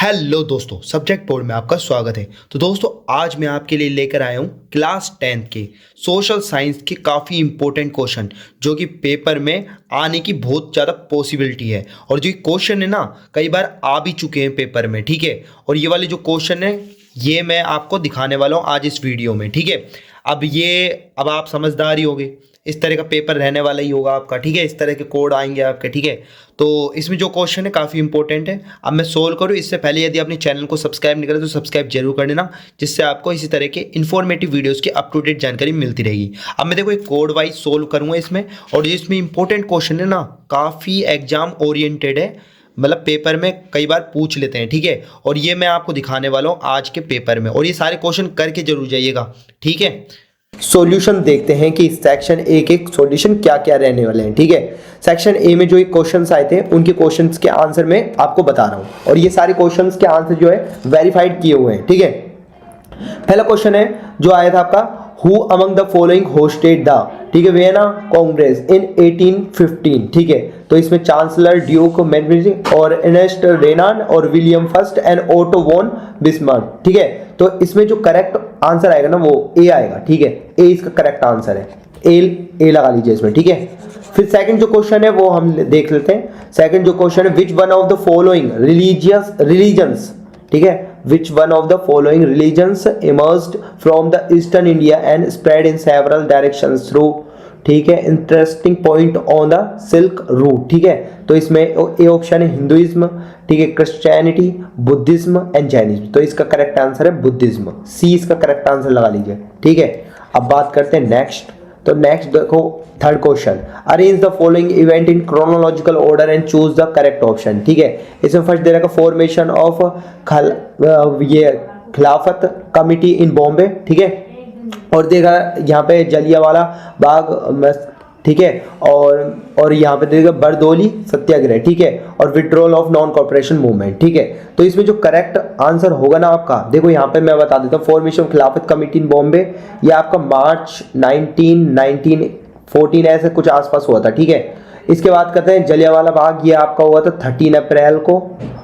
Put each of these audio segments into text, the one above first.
Hello दोस्तों, subject board में आपका स्वागत है। तो दोस्तों, आज मैं आपके लिए लेकर आया हूँ क्लास 10th के सोशल साइंस के काफ़ी इंपॉर्टेंट क्वेश्चन जो कि पेपर में आने की बहुत ज़्यादा पॉसिबिलिटी है। और जो क्वेश्चन है ना, कई बार आ भी चुके हैं पेपर में, ठीक है। और ये वाले जो क्वेश्चन है ये मैं आपको दिखाने वाला हूँ आज इस वीडियो में, ठीक है। अब आप समझदार ही होगे, इस तरह का पेपर रहने वाला ही होगा आपका, ठीक है। इस तरह के कोड आएंगे आपके, ठीक है। तो इसमें जो क्वेश्चन है काफ़ी इंपॉर्टेंट है। अब मैं सोल्व करूँ इससे पहले यदि आपने चैनल को सब्सक्राइब नहीं करा तो सब्सक्राइब जरूर कर देना, जिससे आपको इसी तरह के इन्फॉर्मेटिव वीडियोस की अप टू डेट जानकारी मिलती रहेगी। अब मैं देखो एक कोड वाइज सोल्व करूँगा इसमें, और जो इसमें इंपॉर्टेंट क्वेश्चन है ना, काफ़ी एग्जाम ओरिएंटेड है, मतलब पेपर में कई बार पूछ लेते हैं, ठीक है। और ये मैं आपको दिखाने वाला हूँ आज के पेपर में, और ये सारे क्वेश्चन करके जरूर जाइएगा, ठीक है। सॉल्यूशन देखते हैं कि सेक्शन ए के सॉल्यूशन क्या क्या रहने वाले हैं, ठीक है। सेक्शन ए में जो ये क्वेश्चंस आए थे उनके क्वेश्चंस के आंसर मैं आपको बता रहा हूं, और ये सारे क्वेश्चंस के आंसर जो है वेरीफाइड किए हुए हैं, ठीक है। पहला क्वेश्चन है जो आया था आपका, who among the following hosted the, ठीक है, वियना कांग्रेस इन 1815, ठीक है। तो इसमें चांसलर ड्यूक मैग्निफिसेंट और एर्नेस्ट रेनान और William first and Otto von Bismarck, ठीक है। तो इसमें जो करेक्ट आंसर आएगा ना वो ए आएगा, ठीक है। ए इसका करेक्ट आंसर है, ए लगा लीजिए इसमें, ठीक है। फिर सेकंड जो क्वेश्चन है वो हम देख लेते हैं। सेकंड जो क्वेश्चन है, which one of the following religions, ठीक है, which one of the following religions emerged from the eastern India and spread in several directions through, ठीक है, interesting point on the silk route, ठीक है। तो इसमें ए ऑप्शन है Hinduism, ठीक है, क्रिश्चियनिटी, बुद्धिज्म एंड जैनिज्म। तो इसका करेक्ट आंसर है बुद्धिज्म, सी इसका करेक्ट आंसर लगा लीजिए, ठीक है। अब बात करते हैं नेक्स्ट। तो नेक्स्ट देखो third question, arrange the following event in chronological order and choose the correct option, ठीक है। इसमें फर्स्ट दे रखा फॉर्मेशन ऑफ ये खिलाफत कमिटी इन बॉम्बे, ठीक है। और देखा यहाँ पे जलियांवाला बाग, ठीक है। और यहाँ पे देखा बरदोली सत्याग्रह, ठीक है, और withdrawal of non corporation movement, ठीक है। तो इसमें जो करेक्ट आंसर होगा ना आपका, देखो यहाँ पे मैं बता देता हूँ, फॉर्मेशन ऑफ खिलाफत कमिटी इन बॉम्बे, ये आपका मार्च 1914 ऐसे कुछ आसपास हुआ था, ठीक है। इसके बाद कहते हैं जलियांवाला बाग, ये आपका हुआ था 13 अप्रैल को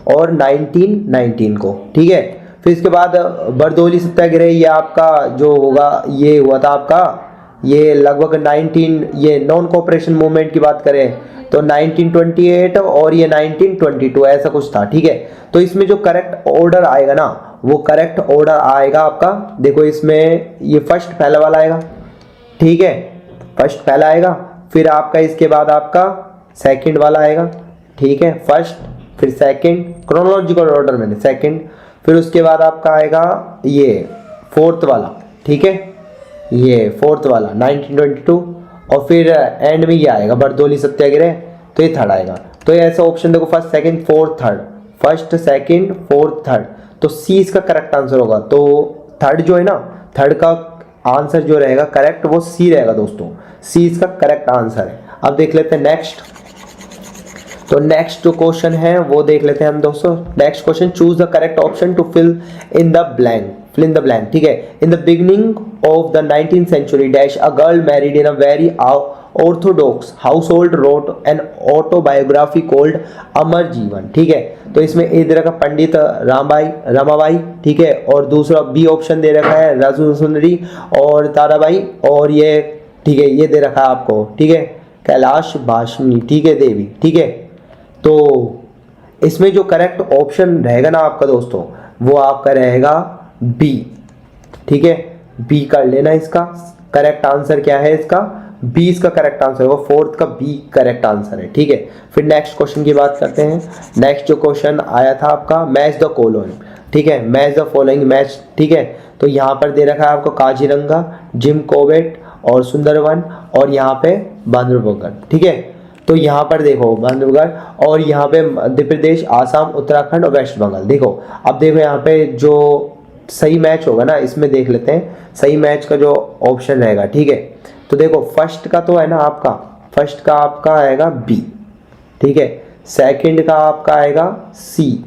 और 1919 को, ठीक है। फिर इसके बाद बरदोली सत्याग्रह, ये आपका जो होगा ये हुआ था आपका, ये लगभग 19, ये नॉन कॉपरेशन मूवमेंट की बात करें तो 1928 और ये 1922 ऐसा कुछ था, ठीक है। तो इसमें जो करेक्ट ऑर्डर आएगा ना, वो करेक्ट ऑर्डर आएगा आपका, देखो इसमें ये फर्स्ट पहला वाला आएगा, ठीक है, फर्स्ट पहला आएगा। फिर आपका इसके बाद आपका सेकंड वाला आएगा, ठीक है, फर्स्ट फिर सेकंड, क्रोनोलॉजिकल ऑर्डर में सेकंड। फिर उसके बाद आपका आएगा ये फोर्थ वाला, ठीक है, ये फोर्थ वाला 1922, और फिर एंड में ये आएगा बरदोली सत्याग्रह, तो ये थर्ड आएगा। तो ये ऐसा ऑप्शन देखो, first second fourth third, first second fourth third, तो सी इसका करेक्ट आंसर होगा। तो थर्ड जो है ना, थर्ड का आंसर जो रहेगा करेक्ट वो सी रहेगा दोस्तों, सी इसका करेक्ट आंसर है। अब देख लेते हैं नेक्स्ट। तो नेक्स्ट जो क्वेश्चन है वो देख लेते हैं हम दोस्तों। Next question, choose the correct option to fill in the blank, ठीक है। In the beginning of the 19th century dash a girl married in a very orthodox household wrote an autobiography called अमर जीवन, ठीक है। तो इसमें ए दे रखा पंडित रामाबाई, ठीक है, और दूसरा बी ऑप्शन दे रखा है राजू सुंदरी और ताराबाई, और ये, ठीक है, ये दे रखा है आपको, ठीक है, कैलाश भाषणी, ठीक है, देवी, ठीक है। तो इसमें जो करेक्ट ऑप्शन रहेगा ना आपका दोस्तों, वो आपका रहेगा बी, ठीक है, बी कर लेना। इसका करेक्ट आंसर क्या है, इसका बी इसका करेक्ट आंसर होगा, फोर्थ का बी करेक्ट आंसर है, ठीक है। फिर नेक्स्ट क्वेश्चन की बात करते हैं। नेक्स्ट जो क्वेश्चन आया था आपका, मैच द फॉलोइंग, ठीक है, मैच द फॉलोइंग मैच, ठीक है। तो यहाँ पर दे रखा है आपको काजीरंगा, जिम कॉर्बेट और सुंदरवन, और यहाँ पे बांधवगढ़, ठीक है। तो यहाँ पर देखो बांधवगढ़, और यहाँ पे मध्य प्रदेश, आसाम, उत्तराखंड और वेस्ट बंगाल। देखो अब देखो यहाँ पे जो सही मैच होगा ना, इसमें देख लेते हैं सही मैच का जो ऑप्शन रहेगा, ठीक है। तो देखो फर्स्ट का तो है ना आपका, फर्स्ट का आपका आएगा बी, ठीक है, सेकंड का आपका आएगा सी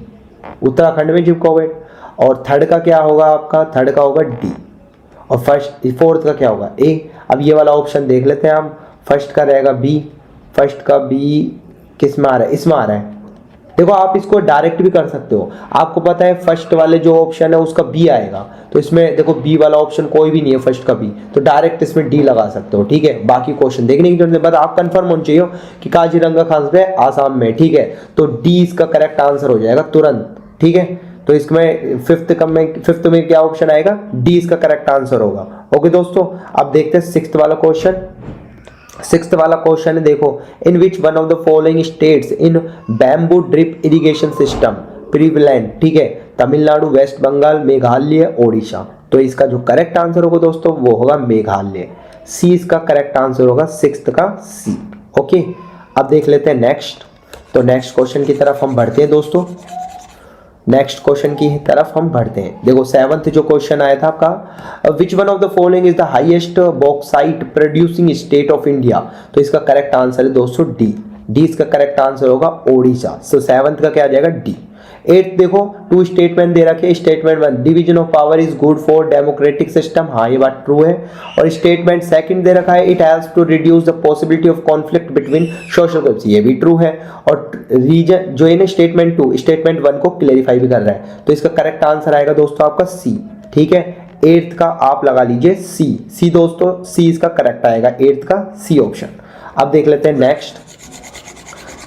उत्तराखंड में जिम कॉर्बेट, और थर्ड का क्या होगा आपका, थर्ड का होगा डी, और फोर्थ का क्या होगा ए। अब ये वाला ऑप्शन देख लेते हैं हम, फर्स्ट का रहेगा बी, फर्स्ट का बी किस में आ रहा है, इसमें आ रहा है, देखो आप इसको डायरेक्ट भी कर सकते हो, आपको पता है फर्स्ट वाले जो ऑप्शन है उसका बी आएगा, तो इसमें देखो बी वाला ऑप्शन कोई भी नहीं है फर्स्ट का बी, तो डायरेक्ट इसमें डी लगा सकते हो, ठीक है। बाकी क्वेश्चन देखने की जरूरत नहीं, बस आप कंफर्म होना चाहिए कि काजीरंगा खास पे आसाम में, ठीक है। तो डी इसका करेक्ट आंसर हो जाएगा तुरंत, ठीक है। तो इसमें फिफ्थ में क्या ऑप्शन आएगा, डी इसका करेक्ट आंसर होगा। ओके दोस्तों, अब देखते हैं सिक्स्थ वाला क्वेश्चन। सिक्स्थ वाला क्वेश्चन है, देखो in which one of the following states in bamboo drip irrigation system prevalent, ठीक है। तमिलनाडु, वेस्ट बंगाल, मेघालय, ओडिशा। तो इसका जो करेक्ट आंसर होगा दोस्तों वो होगा मेघालय, सी इसका करेक्ट आंसर होगा, सिक्स्थ का सी। ओके, अब देख लेते हैं नेक्स्ट। तो नेक्स्ट क्वेश्चन की तरफ हम बढ़ते हैं दोस्तों, नेक्स्ट क्वेश्चन की तरफ हम बढ़ते हैं। देखो सेवंथ जो क्वेश्चन आया था आपका, विच one of the following is the highest bauxite producing state of India. तो इसका करेक्ट आंसर है दोस्तों डी, डी इसका करेक्ट आंसर होगा ओडिशा। सो सेवंथ का क्या आ जाएगा, डी। एट्थ देखो टू स्टेटमेंट दे रखे, statement one division of power is good for democratic system, हाँ ये बात ट्रू है। और स्टेटमेंट सेकंड दे रखा है, it has to reduce the possibility of conflict between social groups, ये भी ट्रू है। और रीजन जो है ना स्टेटमेंट टू स्टेटमेंट वन को क्लेरिफाई भी कर रहा है, तो इसका करेक्ट आंसर आएगा दोस्तों आपका सी, ठीक है। एट्थ का आप लगा लीजिए सी, सी दोस्तों सी इसका करेक्ट आएगा, एट्थ का सी ऑप्शन। अब देख लेते हैं नेक्स्ट।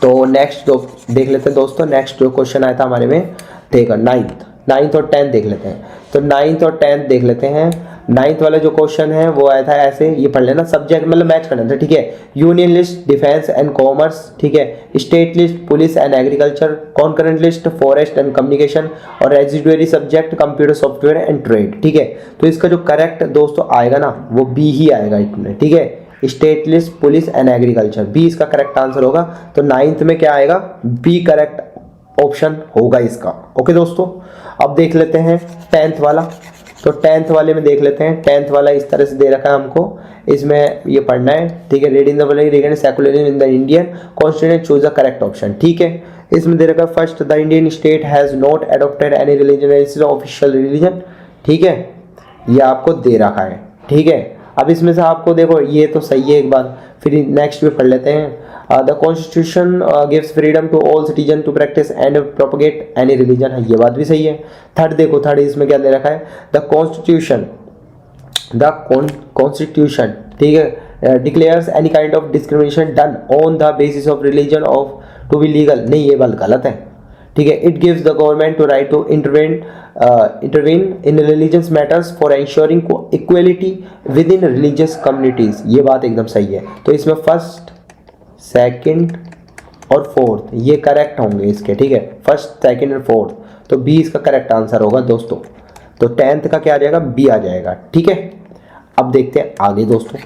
तो नेक्स्ट जो देख लेते हैं दोस्तों, नेक्स्ट जो क्वेश्चन आया था हमारे में, देखो नाइन्थ और टेंथ देख लेते हैं। तो नाइन्थ और टेंथ देख लेते हैं। नाइन्थ वाला जो क्वेश्चन है वो आया था ऐसे, ये पढ़ लेना, सब्जेक्ट मतलब मैच करना था, ठीक है। Union list defence and commerce, ठीक है। State list police and agriculture, concurrent list forest and communication, और residuary subject computer software and trade, ठीक है। तो इसका जो करेक्ट दोस्तों आएगा ना वो बी ही आएगा इसमें, ठीक है। State list police and agriculture, B इसका करेक्ट आंसर होगा। तो नाइन्थ में क्या आएगा, बी करेक्ट ऑप्शन होगा इसका। ओके दोस्तों, अब देख लेते हैं टेंथ वाला। तो टेंथ वाले में देख लेते हैं, टेंथ वाला इस तरह से दे रखा है हमको, इसमें ये पढ़ना है, ठीक है। Reading the following secularism in the Indian constitution, choose the correct option, ठीक है। इसमें दे रखा है first the Indian state has not adopted any religion official religion, ठीक है, ये आपको दे रखा है, ठीक है। अब इसमें से आपको देखो ये तो सही है एक बार, फिर नेक्स्ट भी पढ़ लेते हैं। The constitution gives freedom to all citizen to practise and propagate any religion, है ये बात भी सही है। थर्ड देखो, थर्ड इसमें क्या दे रखा है, द कॉन्स्टिट्यूशन, ठीक है, declares any kind of discrimination done on the basis of religion of to be legal, नहीं ये बात गलत है, ठीक है। It gives the government to right to intervene in religious matters for ensuring equality within religious communities, ये बात एकदम सही है। तो इसमें फर्स्ट सेकंड और फोर्थ ये करेक्ट होंगे इसके, ठीक है, फर्स्ट सेकंड और फोर्थ, तो बी इसका करेक्ट आंसर होगा दोस्तों। तो टेंथ का क्या आ जाएगा, बी आ जाएगा, ठीक है। अब देखते हैं आगे दोस्तों।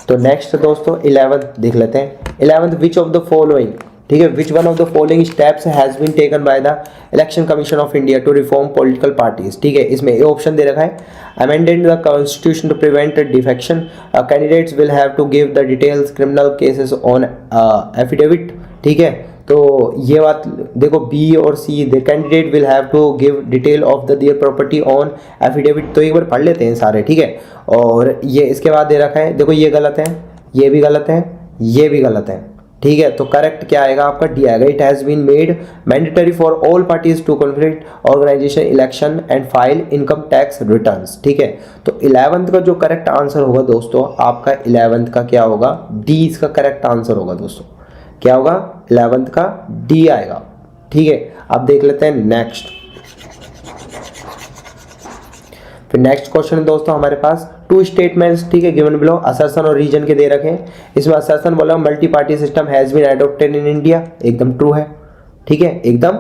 तो नेक्स्ट दोस्तों 11th देख लेते हैं। 11th which of the following, ठीक है, which one of the following steps has been taken by the election commission of India to reform political parties, ठीक है। इसमें ए ऑप्शन दे रखा है, amended the constitution to prevent defection, candidates will have to give the details criminal cases on affidavit, ठीक है। तो ये बात देखो बी और C, the candidate will have to give detail of the their property on affidavit, तो एक बार पढ़ लेते हैं सारे, ठीक है। और ये इसके बाद दे रखा है, देखो ये गलत है, ये भी गलत है, ये भी गलत है, ठीक है। तो करेक्ट क्या आएगा आपका, डी आएगा। It has been made mandatory for all parties to conflict organisation election and file income tax returns, ठीक है। तो 11th का जो करेक्ट आंसर होगा दोस्तों आपका 11th का क्या होगा, डी इसका करेक्ट आंसर होगा दोस्तों, क्या होगा 11th का डी आएगा, ठीक है। अब देख लेते हैं नेक्स्ट। फिर नेक्स्ट क्वेश्चन है दोस्तों हमारे पास, टू स्टेटमेंट्स, ठीक है, गिवन बिलो, असर्शन और रीजन के दे रखे हैं। इसमें असर्शन बोला multi party system has been adopted in India, एकदम ट्रू है, ठीक है, एकदम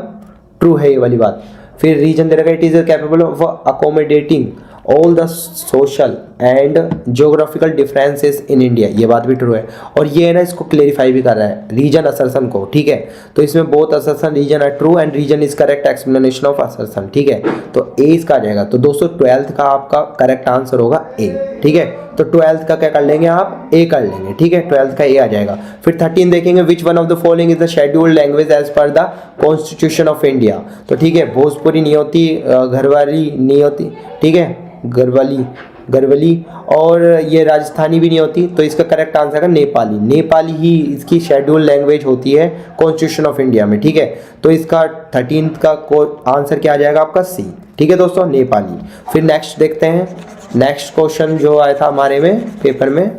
ट्रू है ये वाली बात। फिर रीजन दे रखा है, it is capable of accommodating all the social and geographical differences in India, ये बात भी ट्रू है। और ये है ना इसको क्लेरिफाई भी कर रहा है रीजन असर्शन को, ठीक है। तो इसमें both assertion reason are true and reason is correct explanation of assertion, ठीक है। तो ए इसका आ जाएगा। तो दोस्तों 12th का आपका करेक्ट आंसर होगा ए, ठीक है। तो 12th का क्या कर लेंगे आप, ए कर लेंगे, ठीक है, 12th का ए आ जाएगा। फिर 13 देखेंगे, which one of the following is the scheduled language as per the constitution of India, तो ठीक है, भोजपुरी नहीं होती, घरवाली नहीं होती, ठीक है, घरवाली गढ़वाली, और ये राजस्थानी भी नहीं होती, तो इसका करेक्ट आंसर है नेपाली। नेपाली ही इसकी शेड्यूल लैंग्वेज होती है कॉन्स्टिट्यूशन ऑफ इंडिया में, ठीक है। तो इसका 13th का आंसर क्या आ जाएगा आपका सी, ठीक है दोस्तों, नेपाली। फिर नेक्स्ट देखते हैं, नेक्स्ट क्वेश्चन जो आया था हमारे में पेपर में,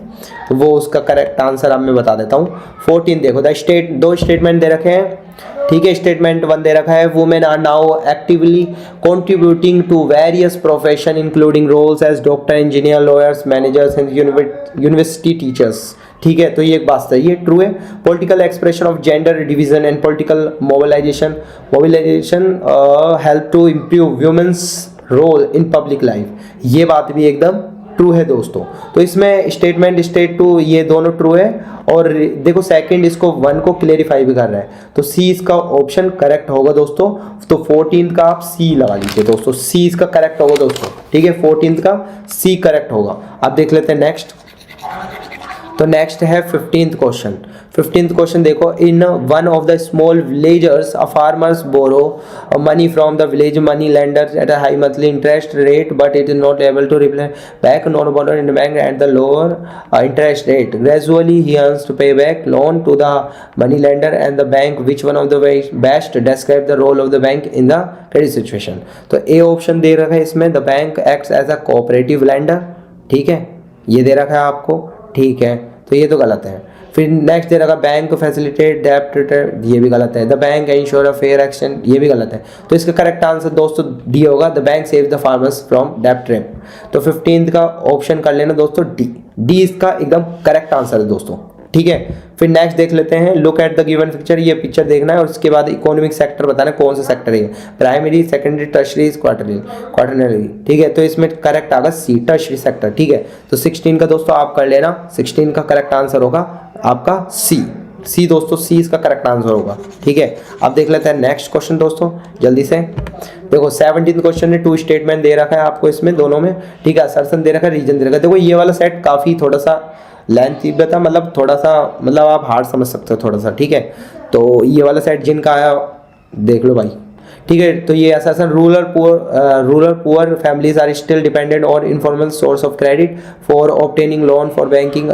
वो उसका करेक्ट आंसर अब मैं बता देता हूँ। 14 देखो, दो स्टेटमेंट दे रखे हैं, ठीक है। स्टेटमेंट 1 दे रखा है, women are now actively contributing to various profession including roles as doctor, engineer, lawyers, managers and university teachers, ठीक है। तो ये एक बात सही है, ट्रू है। Political expression of gender division and political mobilisation help to improve women's role in public life, ये बात भी एकदम ट्रू है दोस्तों। तो इसमें स्टेटमेंट स्टेट टू ये दोनों ट्रू है, और देखो सेकंड इसको 1 को क्लेरिफाई भी कर रहा है, तो सी इसका ऑप्शन करेक्ट होगा दोस्तों। तो 14th का आप सी लगा लीजिए दोस्तों, सी इसका करेक्ट होगा दोस्तों, ठीक है। 14th का सी करेक्ट होगा। अब देख लेते हैं नेक्स्ट। तो नेक्स्ट है 15th क्वेश्चन। 15th क्वेश्चन देखो, in one of the small villagers a farmers borrow money from the village money lender at a high monthly interest rate but it is not able to repay back non border in bank at the lower interest rate, gradually he earns to pay back loan to the money lender and the bank, which one of the best describe the role of the bank in the credit situation. तो A option दे रखा है इसमें, the bank acts as a cooperative lender, ठीक है, ये दे रखा है आपको, ठीक है। तो ये तो गलत है। फिर नेक्स्ट दे रखा बैंक फैसिलिटेट डेप्ट, ये भी गलत है। The bank insure a fair action, ये भी गलत है। तो इसका करेक्ट आंसर दोस्तों डी होगा, the bank save the farmers from डेप्ट ट्रैप। तो 15th का ऑप्शन कर लेना दोस्तों डी, डी इसका एकदम करेक्ट आंसर है दोस्तों, ठीक है। फिर नेक्स्ट देख लेते हैं, look at the given picture, ये पिक्चर देखना है और उसके बाद इकोनॉमिक सेक्टर बताना है कौन सा सेक्टर है, प्राइमरी, सेकेंडरी, टर्शरी, क्वार्टरनरी, ठीक है। तो इसमें करेक्ट आएगा सी, टर्शरी सेक्टर, ठीक है। तो 16 का दोस्तों आप कर लेना, 16 का करेक्ट आंसर होगा आपका सी, सी दोस्तों, सी इसका करेक्ट आंसर होगा, ठीक है। अब देख लेते हैं नेक्स्ट क्वेश्चन दोस्तों जल्दी से। देखो 17th क्वेश्चन में 2 स्टेटमेंट दे रखा है आपको इसमें दोनों में, ठीक है। असर्शन दे रखा है, रीजन दे रखा है। देखो ये वाला सेट काफी थोड़ा सा लेंथ तीव्रता मतलब थोड़ा सा, मतलब आप हार्ड समझ सकते हो थोड़ा सा, ठीक है। तो ये वाला सेट जिनका आया देख लो भाई, ठीक है। तो ये assertion rural poor families are still dependent on informal source of credit for obtaining loan for banking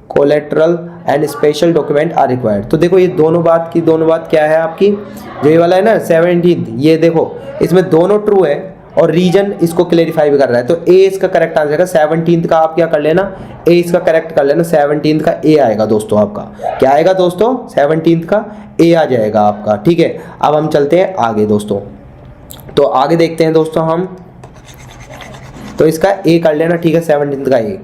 collateral and special document are required. तो देखो ये दोनों बात क्या है आपकी, जो ये वाला है ना 17th, ये देखो इसमें दोनों ट्रू है और रीजन इसको क्लेरिफाई भी कर रहा है। तो ए इसका करेक्ट आंसर है। 17th का आप क्या कर लेना, ए इसका करेक्ट कर लेना, 17th का ए आएगा दोस्तों आपका, क्या आएगा दोस्तों, 17th का ए आ जाएगा आपका, ठीक है। अब हम चलते हैं आगे दोस्तों, तो आगे देखते हैं दोस्तों हम, तो इसका ए कर लेना, ठीक है, 17th का ए।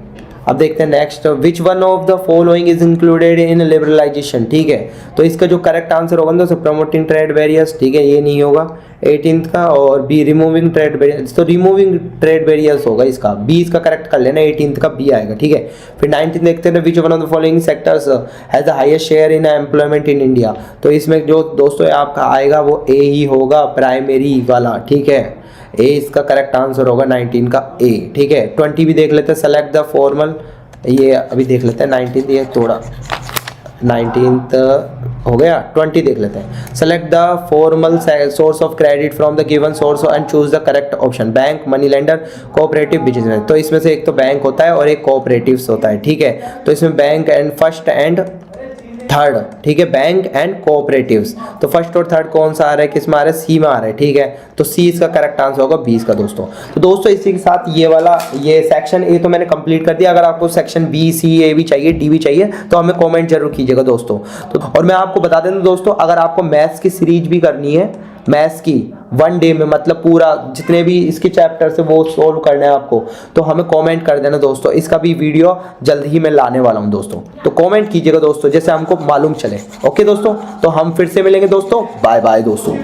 अब देखते हैं next, which one of the following is included in liberalisation, ठीक है। तो इसका जो करेक्ट आंसर होगा दोस्तों प्रमोटिंग ट्रेड बैरियर्स, ठीक है, ये नहीं होगा 18th का, और बी रिमूविंग ट्रेड बैरियर्स, तो रिमूविंग ट्रेड बैरियर्स होगा इसका, बी इसका करेक्ट कर लेना, 18th का बी आएगा, ठीक है। फिर 19th देखते हैं, विच one of the following sectors has the highest share in employment in India. तो इसमें जो दोस्तों आपका आएगा वो ए ही होगा, प्राइमरी वाला, ठीक है, ए इसका करेक्ट आंसर होगा 19 का ए, ठीक है। 20 भी देख लेते हैं, सेलेक्ट द फॉर्मल, ये अभी देख लेते हैं 19th, ये थोड़ा 19th हो गया, 20 देख लेते हैं, select the formal source of credit from the given source and choose the correct option, bank, money lender, cooperative, business. तो इसमें से एक तो बैंक होता है और एक कोऑपरेटिव्स होता है, ठीक है। तो इसमें bank and first and third, ठीक है, बैंक एंड कोऑपरेटिव्स। तो फर्स्ट और थर्ड कौन सा आ रहा है, किस में आ रहा है, सी में आ रहा है, ठीक है। तो सी इसका करेक्ट आंसर होगा 20 का दोस्तों। तो दोस्तों इसी के साथ ये वाला ये सेक्शन ए तो मैंने कंप्लीट कर दिया। अगर आपको सेक्शन बी, सी, ए भी चाहिए, डी भी चाहिए, तो हमें कमेंट जरूर कीजिएगा दोस्तों। तो और मैं आपको बता दें दोस्तों, अगर आपको मैथ्स की सीरीज भी करनी है, मैथ्स की 1 डे में, मतलब पूरा जितने भी इसके चैप्टर से वो सोल्व करना है आपको, तो हमें कमेंट कर देना दोस्तों। इसका भी वीडियो जल्द ही मैं लाने वाला हूं दोस्तों, तो कमेंट कीजिएगा दोस्तों, जैसे हमको मालूम चले। ओके दोस्तों, तो हम फिर से मिलेंगे दोस्तों, बाय बाय दोस्तों।